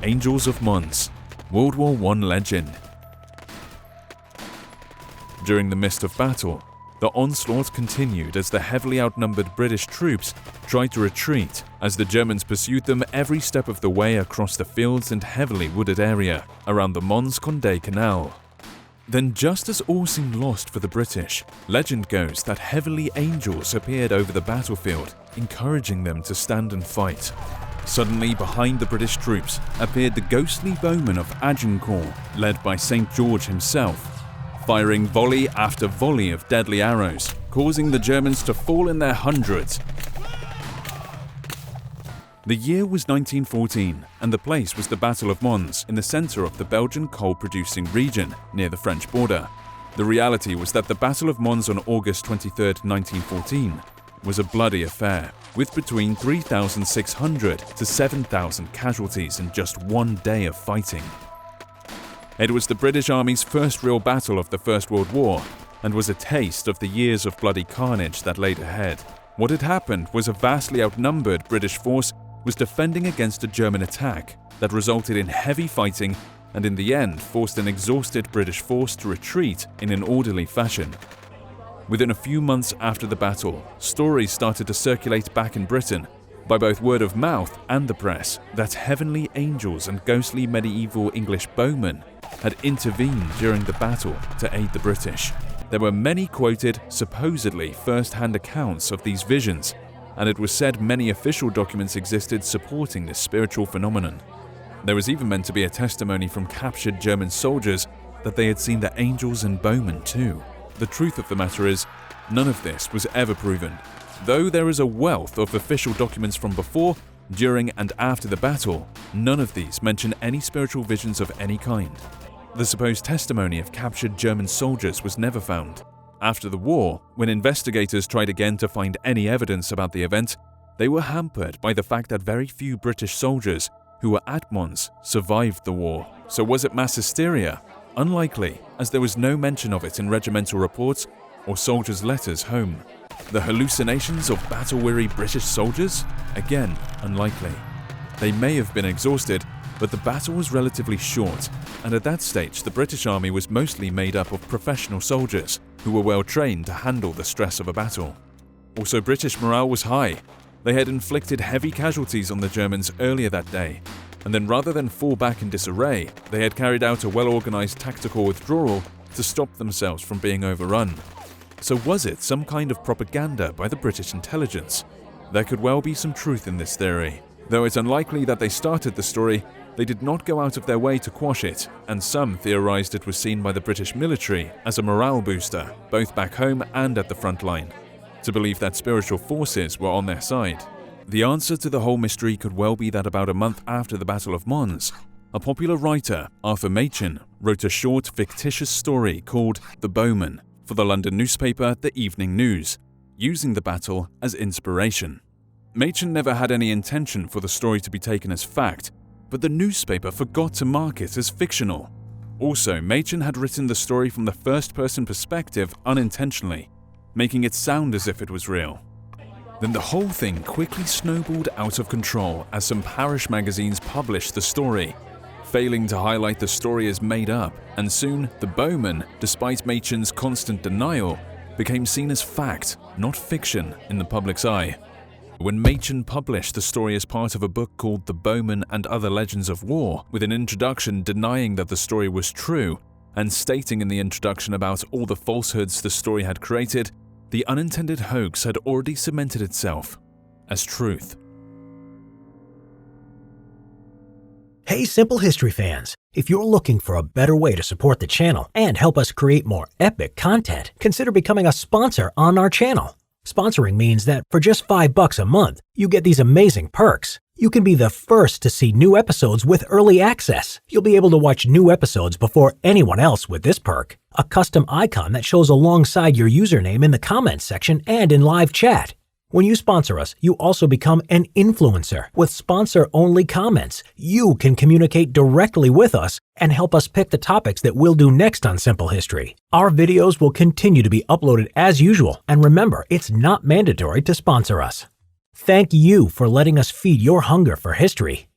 Angels of Mons, World War I legend. During the midst of battle, the onslaught continued as the heavily outnumbered British troops tried to retreat as the Germans pursued them every step of the way across the fields and heavily wooded area around the Mons-Condé Canal. Then, just as all seemed lost for the British, legend goes that heavenly angels appeared over the battlefield, encouraging them to stand and fight. Suddenly, behind the British troops appeared the ghostly Bowmen of Agincourt, led by St. George himself, firing volley after volley of deadly arrows, causing the Germans to fall in their hundreds. The year was 1914, and the place was the Battle of Mons in the center of the Belgian coal-producing region near the French border. The reality was that the Battle of Mons on August 23, 1914, was a bloody affair, with between 3,600 to 7,000 casualties in just one day of fighting. It was the British Army's first real battle of the First World War, and was a taste of the years of bloody carnage that laid ahead. What had happened was a vastly outnumbered British force was defending against a German attack that resulted in heavy fighting and in the end forced an exhausted British force to retreat in an orderly fashion. Within a few months after the battle, stories started to circulate back in Britain, by both word of mouth and the press, that heavenly angels and ghostly medieval English bowmen had intervened during the battle to aid the British. There were many quoted, supposedly first-hand accounts of these visions, and it was said many official documents existed supporting this spiritual phenomenon. There was even meant to be a testimony from captured German soldiers that they had seen the angels and bowmen too. The truth of the matter is, none of this was ever proven, though there is a wealth of official documents from before, during and after the battle. None of these mention any spiritual visions of any kind. The supposed testimony of captured German soldiers was never found. After the war, when investigators tried again to find any evidence about the event, they were hampered by the fact that very few British soldiers who were at Mons survived the war. So was it mass hysteria? Unlikely, as there was no mention of it in regimental reports or soldiers' letters home. The hallucinations of battle-weary British soldiers? Again, unlikely. They may have been exhausted, but the battle was relatively short, and at that stage the British Army was mostly made up of professional soldiers who were well trained to handle the stress of a battle. Also, British morale was high. They had inflicted heavy casualties on the Germans earlier that day, and then rather than fall back in disarray, they had carried out a well-organized tactical withdrawal to stop themselves from being overrun. So was it some kind of propaganda by the British intelligence? There could well be some truth in this theory. Though it's unlikely that they started the story, they did not go out of their way to quash it, and some theorized it was seen by the British military as a morale booster, both back home and at the front line, to believe that spiritual forces were on their side. The answer to the whole mystery could well be that about a month after the Battle of Mons, a popular writer, Arthur Machen, wrote a short, fictitious story called The Bowmen for the London newspaper The Evening News, using the battle as inspiration. Machen never had any intention for the story to be taken as fact, but the newspaper forgot to mark it as fictional. Also, Machen had written the story from the first-person perspective unintentionally, making it sound as if it was real. Then the whole thing quickly snowballed out of control as some parish magazines published the story, failing to highlight the story as made up, and soon the Bowmen, despite Machen's constant denial, became seen as fact, not fiction, in the public's eye. When Machen published the story as part of a book called The Bowmen and Other Legends of War, with an introduction denying that the story was true, and stating in the introduction about all the falsehoods the story had created, the unintended hoax had already cemented itself as truth. Hey Simple History fans, if you're looking for a better way to support the channel and help us create more epic content, consider becoming a sponsor on our channel. Sponsoring means that for just $5 a month, you get these amazing perks. You can be the first to see new episodes with early access. You'll be able to watch new episodes before anyone else with this perk. A custom icon that shows alongside your username in the comments section and in live chat. When you sponsor us, you also become an influencer with sponsor-only comments. You can communicate directly with us and help us pick the topics that we'll do next on Simple History. Our videos will continue to be uploaded as usual, and remember, it's not mandatory to sponsor us. Thank you for letting us feed your hunger for history.